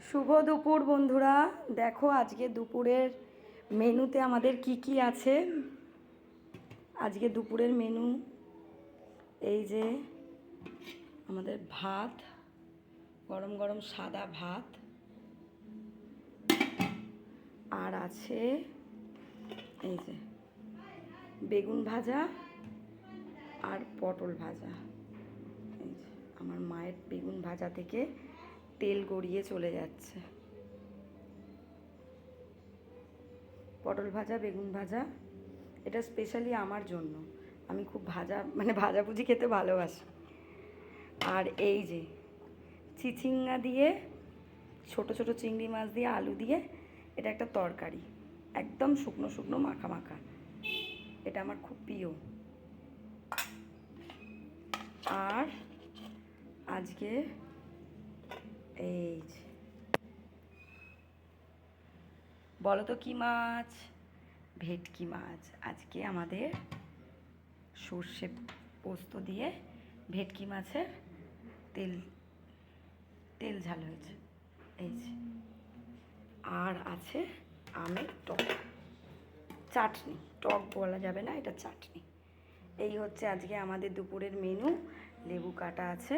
শুভ দুপুর বন্ধুরা। দেখো আজকে দুপুরের মেনুতে আমাদের কি কি আছে। আজকে দুপুরের মেনু এই যে আমাদের ভাত, গরম গরম সাদা ভাত, আর আছে এই যে বেগুন ভাজা আর পটল ভাজা। এই যে আমার মায়ের বেগুন ভাজা থেকে তেল গড়িয়ে চলে যাচ্ছে। পটল ভাজা, বেগুন ভাজা, এটা স্পেশালি আমার জন্য। আমি খুব ভাজাভুজি খেতে ভালোবাসি। আর এই যে চিচিঙ্গা দিয়ে, ছোট ছোট চিংড়ি মাছ দিয়ে, আলু দিয়ে এটা একটা তরকারি, একদম শুকনো শুকনো মাখা মাখা। এটা আমার খুব প্রিয়। আর আজকে এই যে বলো তো কী মাছ? ভেটকি মাছ। আজকে আমাদের সর্ষে পোস্ত দিয়ে ভেটকি মাছের তেল তেল ঝাল হয়েছে। এই যে আর আছে আমের টক চাটনি। টক বলা যাবে না, এটা চাটনি। এই হচ্ছে আজকে আমাদের দুপুরের মেনু। লেবু কাটা আছে,